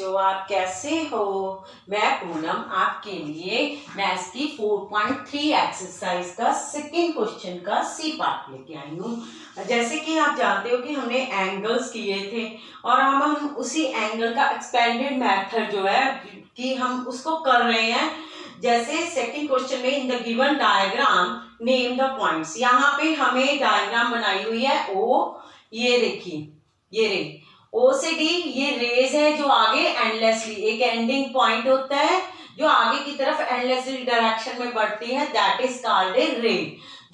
बच्चों, आप कैसे हो। मैं पूनम आपके लिए मैथ्स की 4.3 एक्सरसाइज का सेकंड क्वेश्चन का सी पार्ट लेके आई हूँ। जैसे कि आप जानते हो कि हमने एंगल्स किए थे और हम उसी एंगल का एक्सपेंडेड मेथड जो है कि हम उसको कर रहे हैं। जैसे सेकंड क्वेश्चन में in the given diagram name the points, यहाँ पे हमें डायग्राम बनाई हुई है ओ, ये देखिए ये रे ओ से डी, ये रेज है जो आगे एंडलेसली एक एंडिंग पॉइंट होता है जो आगे की तरफ एंडलेसली डायरेक्शन में बढ़ती है, दैट इज कॉल्ड ए रे।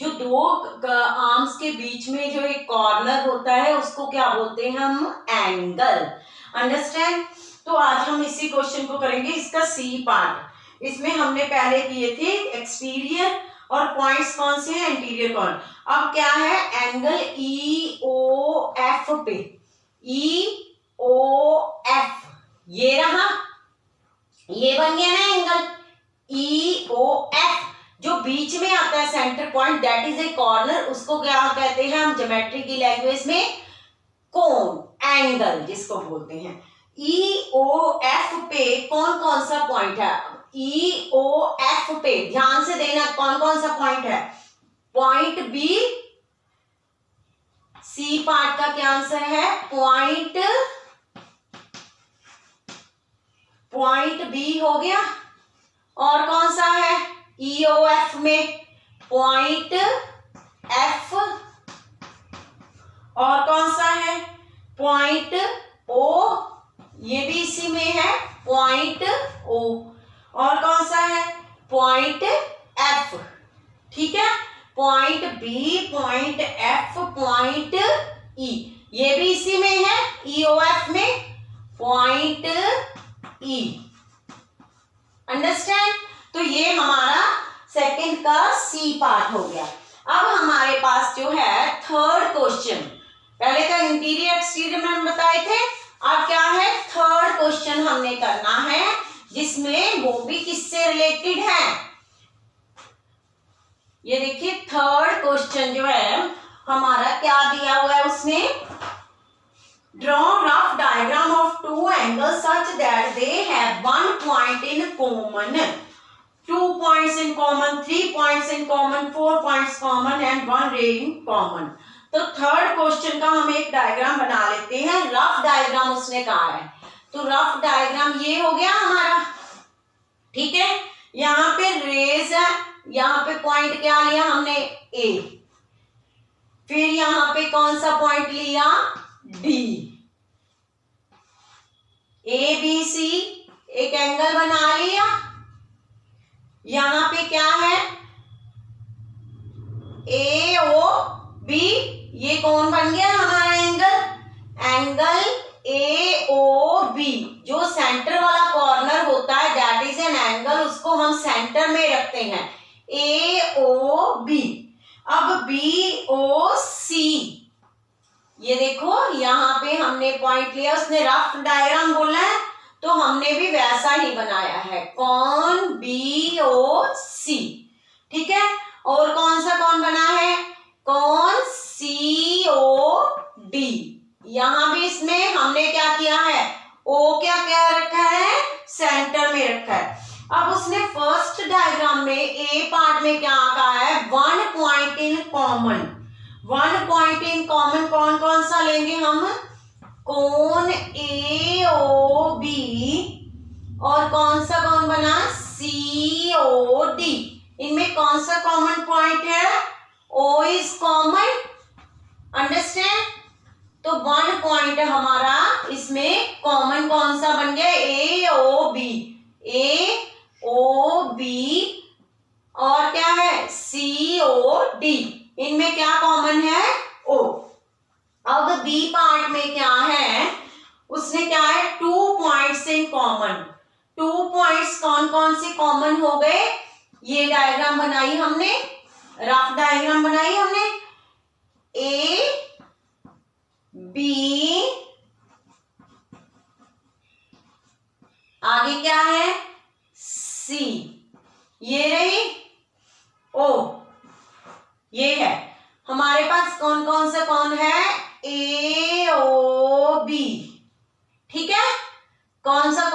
जो दो आर्म्स के बीच में जो एक कॉर्नर होता है उसको क्या बोलते हैं हम, एंगल। अंडरस्टैंड। तो आज हम इसी क्वेश्चन को करेंगे, इसका सी पार्ट। इसमें हमने पहले किए थे एक्सटीरियर और पॉइंट्स कौन से हैं, इंटीरियर कौन। अब क्या है, एंगल ई ओ एफ पे, ई ओ एफ ये रहा, ये बन गया ना एंगल ई ओ एफ। जो बीच में आता है centre point, that is a corner, उसको क्या कहते हैं हम ज्योमेट्री की लैंग्वेज में, कोन, एंगल जिसको बोलते हैं। ई ओ एफ पे कौन कौन सा पॉइंट है, ई ओ एफ पे ध्यान से देना कौन कौन सा पॉइंट है। पॉइंट बी, सी पार्ट का क्या आंसर है, पॉइंट बी हो गया। और कौन सा है, ई ओ एफ में पॉइंट एफ, और कौन सा है पॉइंट ओ, ये भी इसी में है पॉइंट ओ, और कौन सा है पॉइंट एफ। ठीक है, point B, point F, point E, ये भी इसी में है ई ओ एफ में पॉइंट ई। अंडरस्टैंड। तो ये हमारा सेकंड का सी पार्ट हो गया। अब हमारे पास जो है थर्ड क्वेश्चन, पहले का इंटीरियर एक्सटीरियर में बताए थे, अब क्या है थर्ड क्वेश्चन हमने करना है जिसमें वो भी किससे रिलेटेड है। ये देखिए थर्ड क्वेश्चन जो है हमारा क्या दिया हुआ है, उसमें draw rough diagram of two angles such that they have one point in common, 2 points in common, 3 points in common, 4 points common and 1 ray in common। तो थर्ड क्वेश्चन का हम एक डायग्राम बना लेते हैं। रफ डायग्राम उसने कहा है, तो रफ डायग्राम ये हो गया हमारा। ठीक है, यहाँ पे रेज है, यहाँ पे पॉइंट क्या लिया हमने, ए, फिर यहाँ पे कौन सा पॉइंट लिया, डी, ए बी सी एक एंगल बना लिया। यहाँ पे क्या है, ए ओ बी, ये कौन बन गया हमारा angle, angle A O B. जो सेंटर वाला कॉर्नर होता है दैट इज एन एंगल, उसको हम सेंटर में रखते हैं, ए ओ बी। अब बी ओ सी, ये देखो यहाँ पे हमने पॉइंट लिया, उसने रफ डायग्राम बोला है तो हमने भी वैसा ही बनाया है, कौन बी ओ सी। ठीक है, और कौन सा कौन बना है, कौन सी ओ डी। यहां भी इसमें हमने क्या किया है, ओ क्या क्या रखा है, सेंटर में रखा है। अब उसने फर्स्ट डायग्राम में ए पार्ट में क्या कहा है, 1 point in common. 1 point in common कौन कौन सा लेंगे हम, कोन ए ओ बी, और कौन सा कौन बना, सी ओ डी। इनमें कौन सा कॉमन पॉइंट है, ओ इज कॉमन। अंडरस्टैंड। तो 1 पॉइंट हमारा इसमें कॉमन कौन सा बन गया, ए ओ बी, ए ओ बी, और क्या है सी ओ डी, इनमें क्या कॉमन है, ओ। अब बी पार्ट में क्या है, उसने क्या है 2 पॉइंट्स इन कॉमन। 2 पॉइंट्स कौन कौन से कॉमन हो गए, ये डायग्राम बनाई हमने, रफ डायग्राम बनाई हमने, ए बी, आगे क्या है सी, ये रही ओ, ये है हमारे पास कौन कौन सा कौन है, ए ओ बी। ठीक है, कौन सा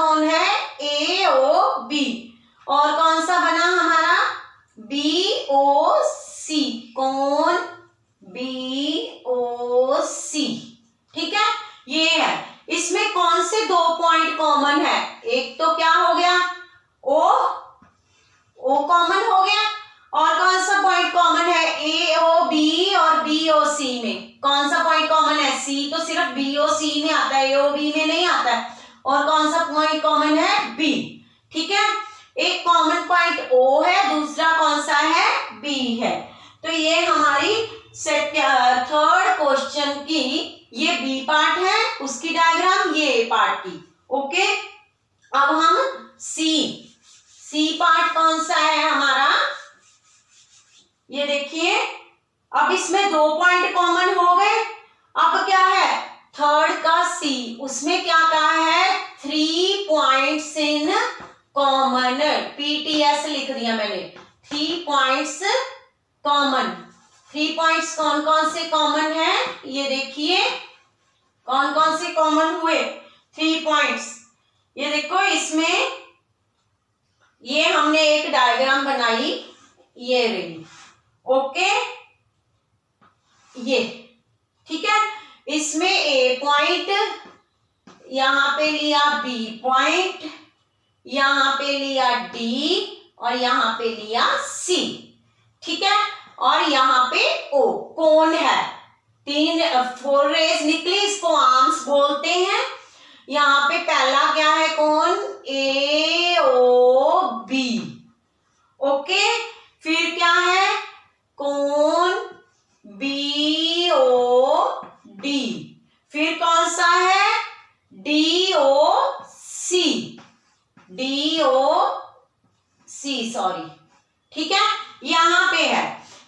सा पॉइंट कॉमन है? सी तो सिर्फ बी ओ सी में आता है, ए ओ बी में नहीं आता है। और कौन सा पॉइंट कॉमन है? बी। ठीक है, एक कॉमन पॉइंट ओ है, दूसरा कौन सा है? बी है। तो ये हमारी थर्ड क्वेश्चन की ये बी पार्ट है, उसकी डायग्राम ये ए पार्ट की। ओके, अब हम सी पार्ट कौन सा है हमारा? ये देखिए, अब इसमें 2 पॉइंट कॉमन हो गए। अब क्या है? थर्ड का सी, उसमें क्या कहा है? 3 पॉइंट्स इन कॉमन, पीटीएस लिख दिया मैंने, 3 पॉइंट्स कॉमन। 3 पॉइंट्स कौन कौन से कॉमन है? ये देखिए कौन कौन से कॉमन हुए 3 पॉइंट्स। ये देखो, इसमें ये हमने एक डायग्राम बनाई, ये रही। ओके, ये ठीक है, इसमें ए पॉइंट, यहां पे लिया बी पॉइंट, यहां पे लिया डी और यहां पे लिया सी। ठीक है, और यहां पे ओ कोन है, 4 रेज निकली, इसको आर्म्स बोलते हैं। यहां पे पहला क्या है? कोन ए ओ बी। ओके, फिर क्या है? कोन बी ओ डी। फिर कौन सा है? डी ओ सी, सॉरी। ठीक है, यहां पे है।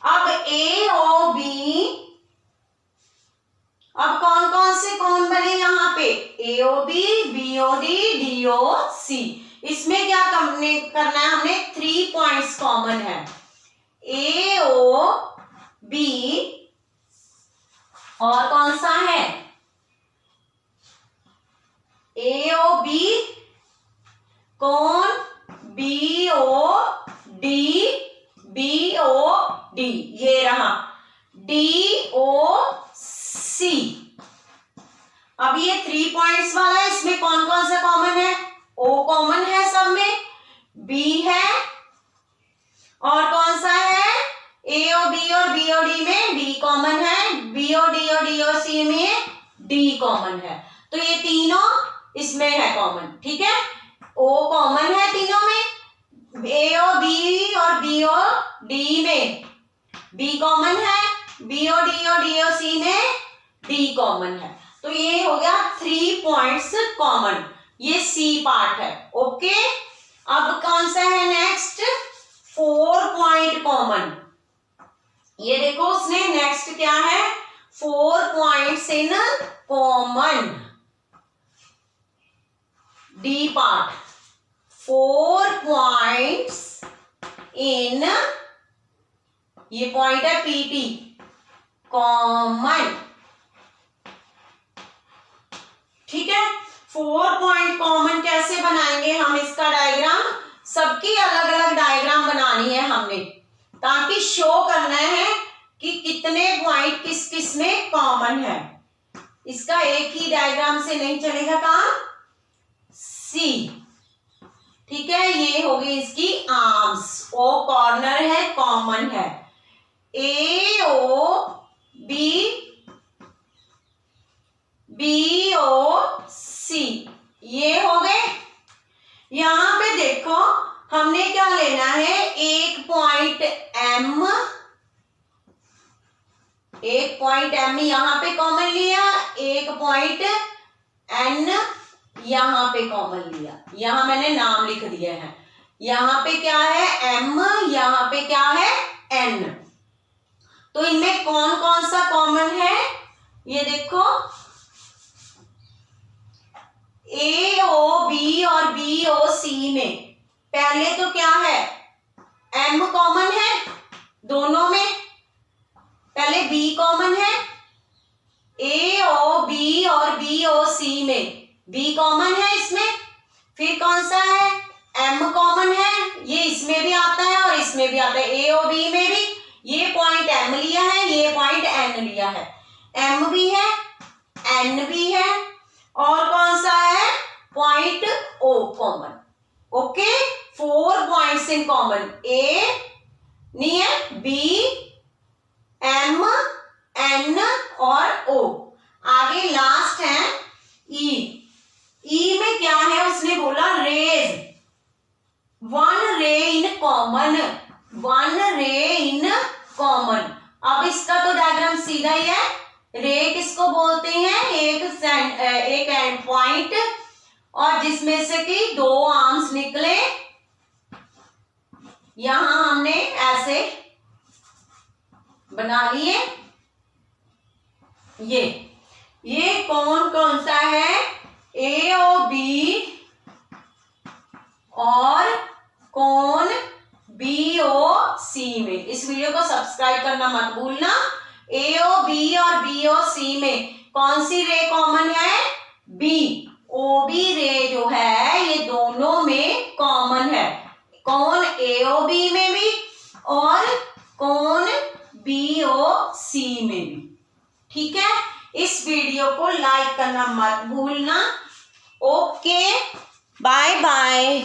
अब ए ओ बी, अब कौन कौन से कौन बने यहां पे? A O B O D, D O C. इसमें क्या करना है हमने? 3 पॉइंट्स कॉमन है, ए ओ बी और कौन सा है? ए ओ बी, कौन बी ओ डी, ये रहा डी ओ सी। अब ये 3 पॉइंट्स वाला है, इसमें कौन कौन सा कॉमन है? ओ कॉमन है सब में, बी है, और कौन सा है? ए ओ बी और बी ओ डी में डी कॉमन है, बी ओ डी और डी ओ सी में डी कॉमन है। तो ये तीनों इसमें है कॉमन। ठीक है, ओ कॉमन है तीनों में, ए ओ बी और बी ओ डी में बी कॉमन है, बी ओ डी और डी ओ सी में डी कॉमन है। तो ये हो गया 3 पॉइंट्स कॉमन, ये सी पार्ट है। ओके, अब कौन सा है नेक्स्ट? 4 point common. ये देखो, उसने नेक्स्ट क्या है? 4 points in common, D part. 4 points इन, ये पॉइंट है पीटी, कॉमन। ठीक है, 4 पॉइंट कॉमन कैसे बनाएंगे हम इसका डायग्राम? सबकी अलग अलग डायग्राम बनानी है हमने, ताकि शो करना है कि कितने पॉइंट किस किस में कॉमन है। इसका एक ही डायग्राम से नहीं चलेगा काम। सी, ठीक है, ये होगी इसकी आर्म्स, ओ कॉर्नर है, कॉमन है। ए ओ बी ओ सी, ये हो गए। यहां पे देखो, हमने क्या लेना है? एक पॉइंट एम, यहां पे कॉमन लिया, एक पॉइंट एन यहां पे कॉमन लिया। यहां मैंने नाम लिख दिया है, यहां पे क्या है? एम, यहां पे क्या है? एन। तो इनमें कौन कौन सा कॉमन है? ये देखो, ए ओ बी और बी ओ सी में पहले तो क्या है? एम कॉमन है दोनों में, पहले बी कॉमन है, ए ओ बी और बी ओ सी में बी कॉमन है इसमें। फिर कौन सा है? एम कॉमन है, ये इसमें भी आता है और इसमें भी आता है, ए ओ बी में भी। ये पॉइंट एम लिया है, ये पॉइंट एन लिया है, एम भी है, एन भी है, और कौन सा है? Point O common. Okay, 4 points in common, A नहीं है, बी, एम, N और O। आगे लास्ट है E। E में क्या है, उसने बोला रेज, वन रे इन कॉमन, वन रे इन कॉमन। अब इसका तो डायग्राम सीधा ही है। रे किसको बोलते हैं, एक एंड पॉइंट और जिसमें से कि दो आर्म्स निकले। यहां हमने ऐसे बना लिए। ये कौन सा है, ए ओ बी और कौन बी ओ सी में। इस वीडियो को सब्सक्राइब करना मत भूलना। ए ओ बी और बी ओ सी में कौन सी रे कॉमन है, बी। ओ बी रे जो है ये दोनों में कॉमन है, कौन ए ओ बी में भी और कौन बी ओ सी में भी। ठीक है, इस वीडियो को लाइक करना मत भूलना। Okay, bye bye.